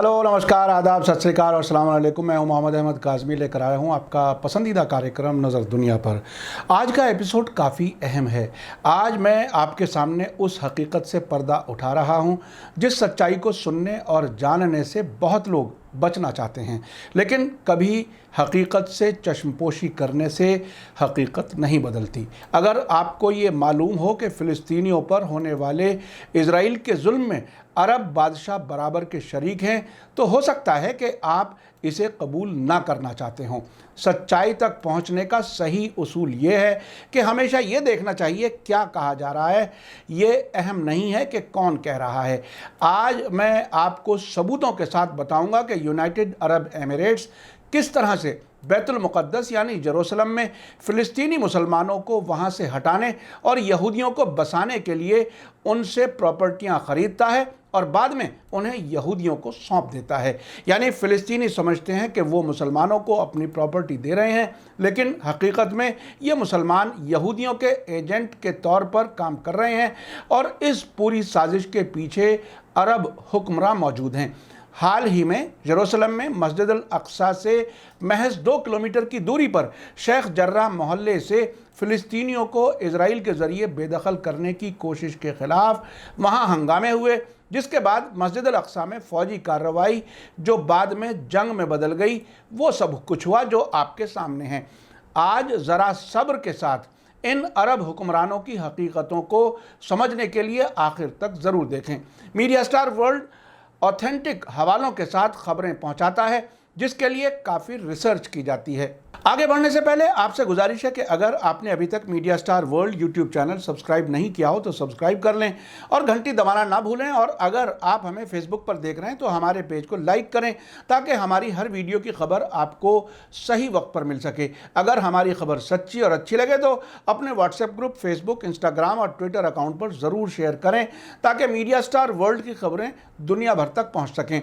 Hello, नमस्कार, आदाब, सत श्री अकाल और अस्सलाम वालेकुम। मैं हूं मोहम्मद अहमद काज़मी, लेकर आया हूं आपका पसंदीदा कार्यक्रम नज़र दुनिया पर। आज का एपिसोड काफ़ी अहम है। आज मैं आपके सामने उस हकीकत से पर्दा उठा रहा हूं जिस सच्चाई को सुनने और जानने से बहुत लोग बचना चाहते हैं, लेकिन कभी हकीकत से चश्मपोशी करने से हकीकत नहीं बदलती। अगर आपको ये मालूम हो कि फ़िलिस्तीनियों पर होने वाले इज़राइल के जुल्म में अरब बादशाह बराबर के शरीक हैं, तो हो सकता है कि आप इसे कबूल ना करना चाहते हों। सच्चाई तक पहुंचने का सही उसूल ये है कि हमेशा ये देखना चाहिए क्या कहा जा रहा है, ये अहम नहीं है कि कौन कह रहा है। आज मैं आपको सबूतों के साथ बताऊंगा कि यूनाइटेड अरब एमिरेट्स किस तरह से बैतुल मुक़द्दस यानी जेरूसलम में फ़िलिस्तीनी मुसलमानों को वहाँ से हटाने और यहूदियों को बसाने के लिए उनसे प्रॉपर्टियाँ ख़रीदता है और बाद में उन्हें यहूदियों को सौंप देता है। यानी फ़िलिस्तीनी समझते हैं कि वो मुसलमानों को अपनी प्रॉपर्टी दे रहे हैं, लेकिन हकीकत में ये मुसलमान यहूदियों के एजेंट के तौर पर काम कर रहे हैं और इस पूरी साजिश के पीछे अरब हुक्मरान मौजूद हैं। हाल ही में जेरूसलम में मस्जिद अल अक्सा से महज 2 किलोमीटर की दूरी पर शेख जर्राह मोहल्ले से फ़िलिस्तीनियों को इजराइल के ज़रिए बेदखल करने की कोशिश के ख़िलाफ़ वहाँ हंगामे हुए, जिसके बाद मस्जिद अल अक्सा में फ़ौजी कार्रवाई जो बाद में जंग में बदल गई, वो सब कुछ हुआ जो आपके सामने है। आज ज़रा सब्र के साथ इन अरब हुक्मरानों की हकीकतों को समझने के लिए आखिर तक ज़रूर देखें। मीडिया स्टार वर्ल्ड ऑथेंटिक हवालों के साथ खबरें पहुंचाता है, जिसके लिए काफ़ी रिसर्च की जाती है। आगे बढ़ने से पहले आपसे गुजारिश है कि अगर आपने अभी तक media star world YouTube channel subscribe नहीं किया हो तो सब्सक्राइब कर लें और घंटी दबाना ना भूलें। और अगर आप हमें फेसबुक पर देख रहे हैं तो हमारे पेज को लाइक करें ताकि हमारी हर वीडियो की खबर आपको सही वक्त पर मिल सके। अगर हमारी खबर सच्ची और अच्छी लगे तो अपने व्हाट्सएप ग्रुप, फेसबुक, इंस्टाग्राम और ट्विटर अकाउंट पर ज़रूर शेयर करें ताकि मीडिया स्टार वर्ल्ड की खबरें दुनिया भर तक पहुँच सकें।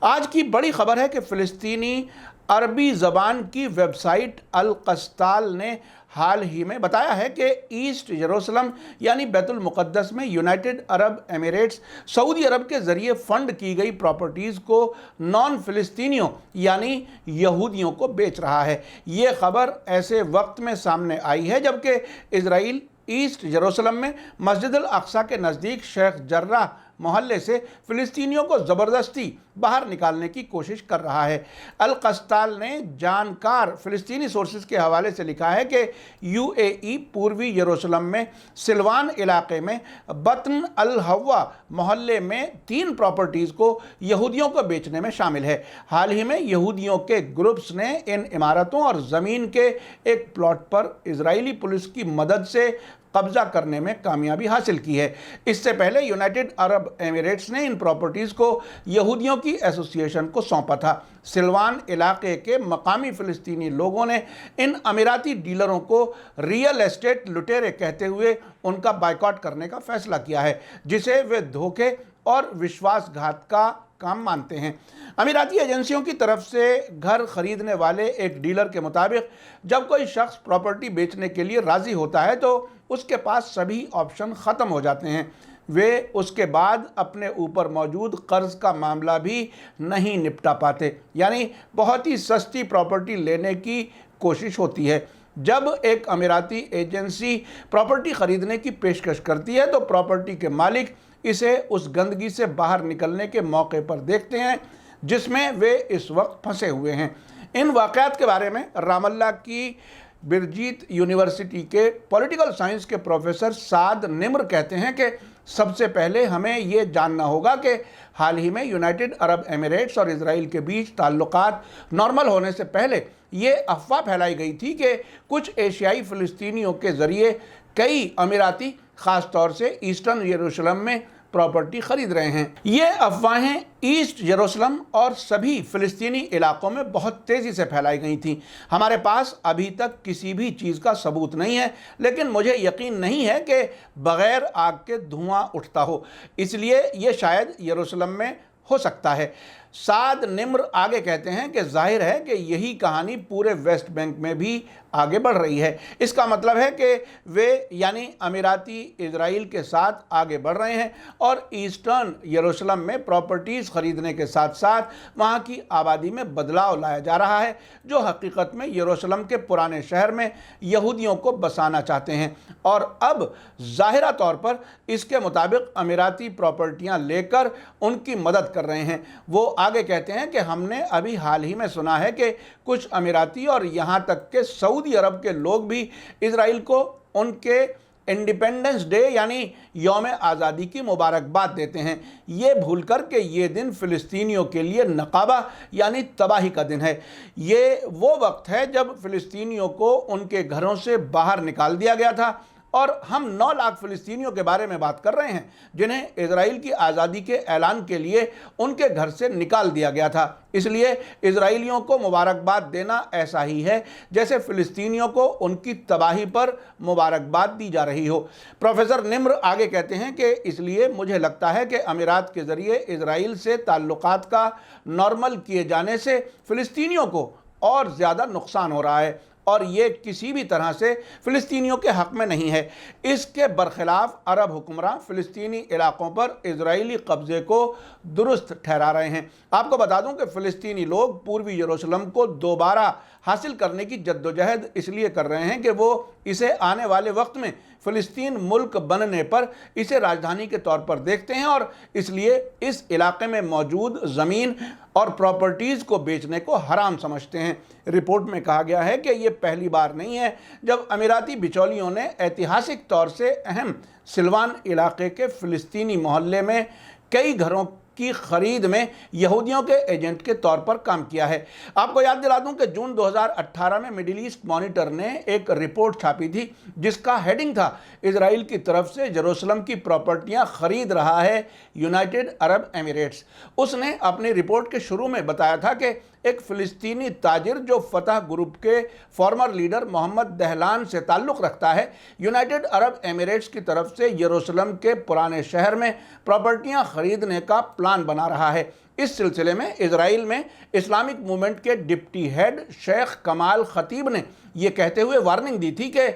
आज की बड़ी खबर है कि फ़िलिस्तीनी अरबी ज़बान की वेबसाइट अल कस्ताल ने हाल ही में बताया है कि ईस्ट जेरूसलम यानी बैतुल मुक़द्दस में यूनाइटेड अरब एमिरेट्स सऊदी अरब के ज़रिए फ़ंड की गई प्रॉपर्टीज़ को नॉन फ़िलिस्तीनियों यानी यहूदियों को बेच रहा है। ये ख़बर ऐसे वक्त में सामने आई है जबकि इज़राइल ईस्ट जेरूसलम में मस्जिद अल अक्सा के नज़दीक शेख जर्राह मोहल्ले से फ़िलिस्तीनियों को ज़बरदस्ती बाहर निकालने की कोशिश कर रहा है। अल कस्ताल ने जानकार फ़िलिस्तीनी सोर्सेज के हवाले से लिखा है कि यूएई पूर्वी यरूशलेम में सिलवान इलाके में बतन अल हवा मोहल्ले में 3 प्रॉपर्टीज़ को यहूदियों को बेचने में शामिल है। हाल ही में यहूदियों के ग्रुप्स ने इन इमारतों और ज़मीन के एक प्लॉट पर इजरायली पुलिस की मदद से कब्जा करने में कामयाबी हासिल की है। इससे पहले यूनाइटेड अरब एमिरेट्स ने इन प्रॉपर्टीज़ को यहूदियों की एसोसिएशन को सौंपा था। सिलवान इलाके के मकामी फ़िलिस्तीनी लोगों ने इन अमीराती डीलरों को रियल एस्टेट लुटेरे कहते हुए उनका बायकॉट करने का फैसला किया है, जिसे वे धोखे और विश्वासघात का काम मानते हैं। अमीराती एजेंसियों की तरफ से घर खरीदने वाले एक डीलर के मुताबिक जब कोई शख्स प्रॉपर्टी बेचने के लिए राज़ी होता है तो उसके पास सभी ऑप्शन ख़त्म हो जाते हैं। वे उसके बाद अपने ऊपर मौजूद कर्ज़ का मामला भी नहीं निपटा पाते, यानी बहुत ही सस्ती प्रॉपर्टी लेने की कोशिश होती है। जब एक अमीराती एजेंसी प्रॉपर्टी ख़रीदने की पेशकश करती है तो प्रॉपर्टी के मालिक इसे उस गंदगी से बाहर निकलने के मौके पर देखते हैं जिसमें वे इस वक्त फंसे हुए हैं। इन वाक़यात के बारे में रामल्ला की बिरजीत यूनिवर्सिटी के पॉलिटिकल साइंस के प्रोफेसर साद निम्र कहते हैं कि सबसे पहले हमें ये जानना होगा कि हाल ही में यूनाइटेड अरब एमिरेट्स और इजराइल के बीच ताल्लुकात नॉर्मल होने से पहले ये अफवाह फैलाई गई थी कि कुछ एशियाई फ़िलिस्तीनियों के ज़रिए कई अमीराती ख़ास तौर से ईस्टर्न यरूशलेम में प्रॉपर्टी ख़रीद रहे हैं। ये अफवाहें ईस्ट यरूशलेम और सभी फ़िलिस्तीनी इलाकों में बहुत तेज़ी से फैलाई गई थीं। हमारे पास अभी तक किसी भी चीज़ का सबूत नहीं है, लेकिन मुझे यकीन नहीं है कि बग़ैर आग के धुआं उठता हो, इसलिए ये शायद यरूशलेम में हो सकता है। साद निम्र आगे कहते हैं कि जाहिर है कि यही कहानी पूरे वेस्ट बैंक में भी आगे बढ़ रही है। इसका मतलब है कि वे यानी अमीराती इजराइल के साथ आगे बढ़ रहे हैं और ईस्टर्न यरूशलेम में प्रॉपर्टीज़ ख़रीदने के साथ साथ वहाँ की आबादी में बदलाव लाया जा रहा है, जो हकीकत में यरूशलेम के पुराने शहर में यहूदियों को बसाना चाहते हैं। और अब ज़ाहिरा तौर पर इसके मुताबिक अमीराती प्रॉपर्टियाँ लेकर उनकी मदद कर रहे हैं। वो आगे कहते हैं कि हमने अभी हाल ही में सुना है कि कुछ अमीराती और यहाँ तक के सऊदी अरब के लोग भी इजराइल को उनके इंडिपेंडेंस डे यानी यौम आज़ादी की मुबारकबाद देते हैं, ये भूल कर कि ये दिन फ़िलिस्तीनियों के लिए नकाबा यानी तबाही का दिन है। ये वो वक्त है जब फ़िलिस्तीनियों को उनके घरों से बाहर निकाल दिया गया था और हम 9 लाख फ़िलिस्तीनियों के बारे में बात कर रहे हैं जिन्हें इजराइल की आज़ादी के ऐलान के लिए उनके घर से निकाल दिया गया था। इसलिए इजराइलियों को मुबारकबाद देना ऐसा ही है जैसे फ़िलिस्तीनियों को उनकी तबाही पर मुबारकबाद दी जा रही हो। प्रोफेसर निम्र आगे कहते हैं कि इसलिए मुझे लगता है कि अमीरात के ज़रिए इजराइल से ताल्लुकात का नॉर्मल किए जाने से फ़िलिस्तीनियों को और ज़्यादा नुकसान हो रहा है और ये किसी भी तरह से फ़िलिस्तीनियों के हक़ में नहीं है। इसके बरखिलाफ़ अरब हुक्मरान फ़िलिस्तीनी इलाक़ों पर इजराइली कब्ज़े को दुरुस्त ठहरा रहे हैं। आपको बता दूं कि फ़िलिस्तीनी लोग पूर्वी यरूशलेम को दोबारा हासिल करने की जद्दोजहद इसलिए कर रहे हैं कि वो इसे आने वाले वक्त में फ़िलिस्तीन मुल्क बनने पर इसे राजधानी के तौर पर देखते हैं और इसलिए इस इलाके में मौजूद ज़मीन और प्रॉपर्टीज़ को बेचने को हराम समझते हैं। रिपोर्ट में कहा गया है कि ये पहली बार नहीं है जब अमीराती बिचौलियों ने ऐतिहासिक तौर से अहम सिलवान इलाके के फ़िलिस्तीनी मोहल्ले में कई घरों की खरीद में यहूदियों के एजेंट के तौर पर काम किया है। आपको याद दिला दूं कि जून 2018 में मिडिल ईस्ट मॉनिटर ने एक रिपोर्ट छापी थी जिसका हेडिंग था इजराइल की तरफ से यरूशलेम की प्रॉपर्टियां खरीद रहा है यूनाइटेड अरब एमिरेट्स। उसने अपनी रिपोर्ट के शुरू में बताया था कि एक फ़िलिस्तीनी ताजिर जो फतह ग्रुप के फॉर्मर लीडर मोहम्मद दहलान से ताल्लुक़ रखता है, यूनाइटेड अरब एमिरेट्स की तरफ से यरूशलेम के पुराने शहर में प्रॉपर्टियां खरीदने का प्लान बना रहा है। इस सिलसिले में इजराइल में इस्लामिक मूवमेंट के डिप्टी हेड शेख कमाल खतीब ने ये कहते हुए वार्निंग दी थी कि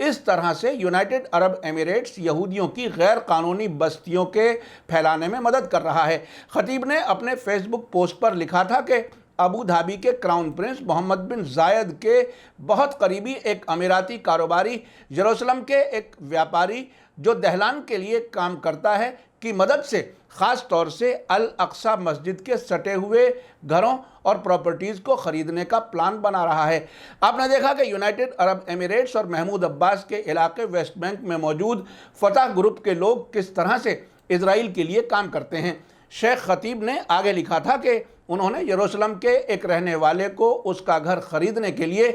इस तरह से यूनाइटेड अरब एमिरेट्स यहूदियों की गैर कानूनी बस्तियों के फैलाने में मदद कर रहा है। खतीब ने अपने फेसबुक पोस्ट पर लिखा था कि अबू धाबी के क्राउन प्रिंस मोहम्मद बिन जायद के बहुत करीबी एक अमीराती कारोबारी यरूशलेम के एक व्यापारी जो दहलान के लिए काम करता है की मदद से ख़ास तौर से अल अक्सा मस्जिद के सटे हुए घरों और प्रॉपर्टीज़ को ख़रीदने का प्लान बना रहा है। आपने देखा कि यूनाइटेड अरब एमिरेट्स और महमूद अब्बास के इलाके वेस्ट बैंक में मौजूद फतह ग्रुप के लोग किस तरह से इजराइल के लिए काम करते हैं। शेख खतीब ने आगे लिखा था कि उन्होंने यरूशलेम के एक रहने वाले को उसका घर खरीदने के लिए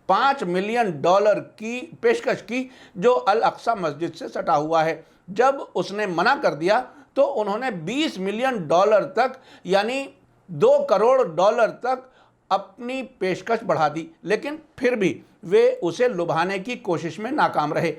$5 मिलियन की पेशकश की जो अल अक्सा मस्जिद से सटा हुआ है। जब उसने मना कर दिया तो उन्होंने $20 मिलियन तक यानी $2 करोड़ तक अपनी पेशकश बढ़ा दी, लेकिन फिर भी वे उसे लुभाने की कोशिश में नाकाम रहे।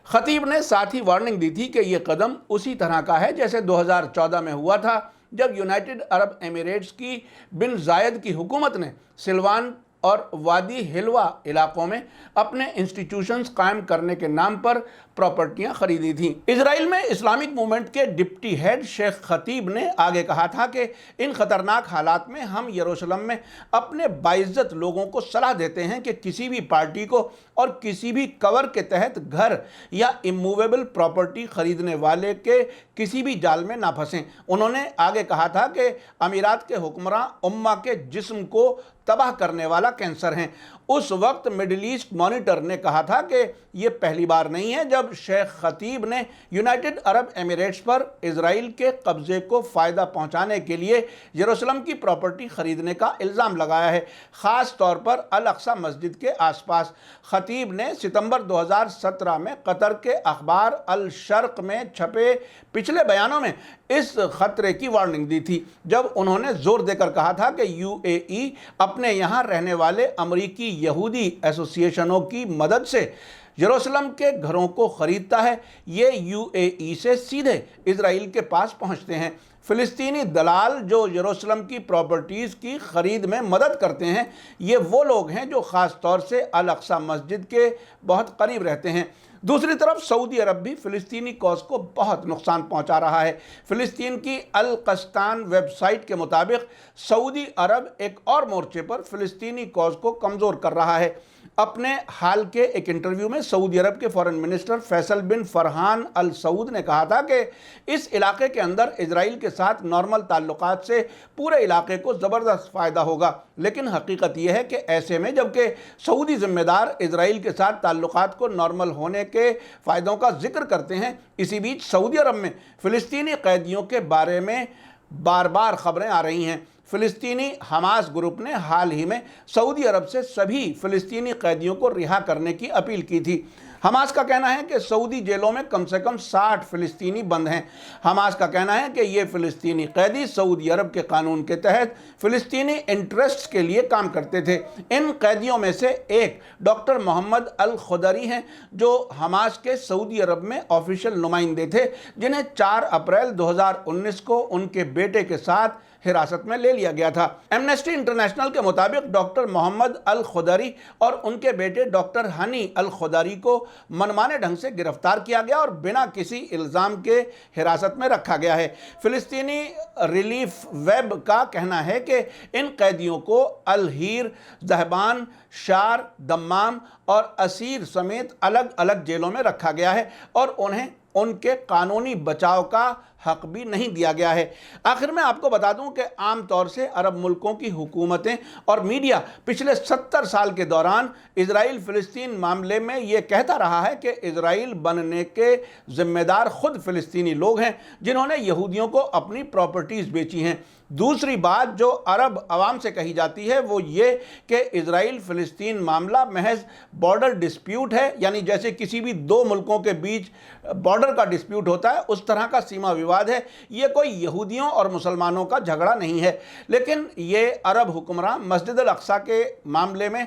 खतीब ने साथ ही वार्निंग दी थी कि ये कदम उसी तरह का है जैसे 2014 में हुआ था जब यूनाइटेड अरब एमिरेट्स की बिन जायद की हुकूमत ने सिलवान और वादी हिलवा इलाकों में अपने इंस्टीट्यूशंस कायम करने के नाम पर प्रॉपर्टियां खरीदी थीं। इजराइल में इस्लामिक मूवमेंट के डिप्टी हेड शेख खतीब ने आगे कहा था कि इन ख़तरनाक हालात में हम यरूशलेम में अपने बाइज्जत लोगों को सलाह देते हैं कि किसी भी पार्टी को और किसी भी कवर के तहत घर या इमूवेबल प्रॉपर्टी खरीदने वाले के किसी भी जाल में ना फंसें। उन्होंने आगे कहा था कि अमीरात के हुक्मरान उम्मा के जिस्म को तबाह करने वाला कैंसर हैं। उस वक्त मिडिल ईस्ट मॉनिटर ने कहा था कि ये पहली बार नहीं है जब शेख खतीब ने यूनाइटेड अरब एमिरेट्स पर इजराइल के कब्ज़े को फ़ायदा पहुंचाने के लिए यरूशलेम की प्रॉपर्टी ख़रीदने का इल्ज़ाम लगाया है, ख़ास तौर पर अल अक्सा मस्जिद के आसपास। खतीब ने सितंबर 2017 में कतर के अखबार अल शर्क में छपे पिछले बयानों में इस ख़तरे की वार्निंग दी थी, जब उन्होंने ज़ोर देकर कहा था कि यूएई अपने यहाँ रहने वाले अमरीकी यहूदी एसोसिएशनों की मदद से यरूशलेम के घरों को खरीदता है। ये यूएई से सीधे इजराइल के पास पहुंचते हैं। फ़िलिस्तीनी दलाल जो यरूशलेम की प्रॉपर्टीज़ की ख़रीद में मदद करते हैं, ये वो लोग हैं जो ख़ास तौर से अल अक्सा मस्जिद के बहुत करीब रहते हैं। दूसरी तरफ सऊदी अरब भी फ़िलिस्तीनी कॉज को बहुत नुकसान पहुंचा रहा है। फ़िलिस्तीन की अल कस्तान वेबसाइट के मुताबिक सऊदी अरब एक और मोर्चे पर फ़िलिस्तीनी कॉज को कमज़ोर कर रहा है। अपने हाल के एक इंटरव्यू में सऊदी अरब के फॉरेन मिनिस्टर फैसल बिन फरहान अल सऊद ने कहा था कि इस इलाके के अंदर इजराइल के साथ नॉर्मल ताल्लुकात से पूरे इलाके को ज़बरदस्त फ़ायदा होगा। लेकिन हकीकत यह है कि ऐसे में जबकि सऊदी ज़िम्मेदार इजराइल के साथ ताल्लुकात को नॉर्मल होने के फ़ायदों का जिक्र करते हैं, इसी बीच सऊदी अरब में फ़िलिस्तीनी कैदियों के बारे में बार बार खबरें आ रही हैं। फ़िलिस्तीनी हमास ग्रुप ने हाल ही में सऊदी अरब से सभी फ़िलिस्तीनी कैदियों को रिहा करने की अपील की थी। हमास का कहना है कि सऊदी जेलों में कम से कम 60 फ़िलिस्तीनी बंद हैं। हमास का कहना है कि ये फ़िलिस्तीनी कैदी सऊदी अरब के कानून के तहत फ़िलिस्तीनी इंटरेस्ट्स के लिए काम करते थे। इन कैदियों में से एक डॉक्टर मोहम्मद अल खुदरी हैं, जो हमास के सऊदी अरब में ऑफिशियल नुमाइंदे थे, जिन्हें 4 अप्रैल 2019 को उनके बेटे के साथ हिरासत में ले लिया गया था। एमनेस्टी इंटरनेशनल के मुताबिक डॉक्टर मोहम्मद अल खुदरी और उनके बेटे डॉक्टर हनी अल खुदरी को मनमाने ढंग से गिरफ्तार किया गया और बिना किसी इल्ज़ाम के हिरासत में रखा गया है। फ़िलिस्तीनी रिलीफ वेब का कहना है कि इन कैदियों को अल हीर, ज़हबान, शार, दम्माम और असीर समेत अलग अलग जेलों में रखा गया है और उन्हें उनके कानूनी बचाव का हक भी नहीं दिया गया है। आखिर में आपको बता दूं कि आम तौर से अरब मुल्कों की हुकूमतें और मीडिया पिछले 70 साल के दौरान इजराइल फ़िलिस्तीन मामले में ये कहता रहा है कि इजराइल बनने के ज़िम्मेदार खुद फ़िलिस्तीनी लोग हैं, जिन्होंने यहूदियों को अपनी प्रॉपर्टीज़ बेची हैं। दूसरी बात जो अरब अवाम से कही जाती है वो ये कि इजराइल फ़िलिस्तीन मामला महज बॉर्डर डिस्प्यूट है, यानी जैसे किसी भी दो मुल्कों के बीच बॉर्डर का डिस्प्यूट होता है उस तरह का सीमा विवाद है। ये कोई यहूदियों और मुसलमानों का झगड़ा नहीं है। लेकिन ये अरब हुक्मरान मस्जिद अल अक्सा के मामले में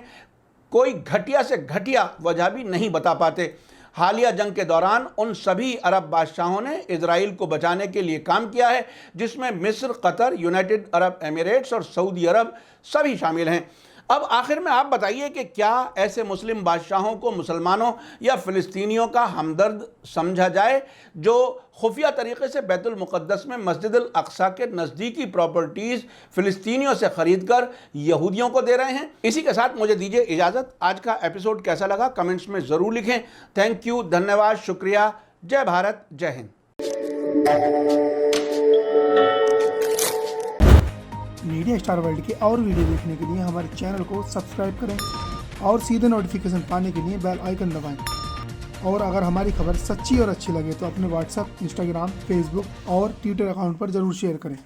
कोई घटिया से घटिया वजह भी नहीं बता पाते। हालिया जंग के दौरान उन सभी अरब बादशाहों ने इजराइल को बचाने के लिए काम किया है, जिसमें मिस्र, कतर, यूनाइटेड अरब एमिरेट्स और सऊदी अरब सभी शामिल हैं। अब आखिर में आप बताइए कि क्या ऐसे मुस्लिम बादशाहों को मुसलमानों या फ़िलिस्तीनियों का हमदर्द समझा जाए जो खुफिया तरीके से बैतुल मुक़द्दस में मस्जिद अल अक्सा के नज़दीकी प्रॉपर्टीज़ फ़िलिस्तीनियों से ख़रीद कर यहूदियों को दे रहे हैं। इसी के साथ मुझे दीजिए इजाज़त। आज का एपिसोड कैसा लगा कमेंट्स में ज़रूर लिखें। थैंक यू, धन्यवाद, शुक्रिया। जय भारत, जय हिंद। मीडिया स्टार वर्ल्ड के और वीडियो देखने के लिए हमारे चैनल को सब्सक्राइब करें और सीधे नोटिफिकेशन पाने के लिए बेल आइकन दबाएं। और अगर हमारी खबर सच्ची और अच्छी लगे तो अपने व्हाट्सएप, इंस्टाग्राम, फेसबुक और ट्विटर अकाउंट पर ज़रूर शेयर करें।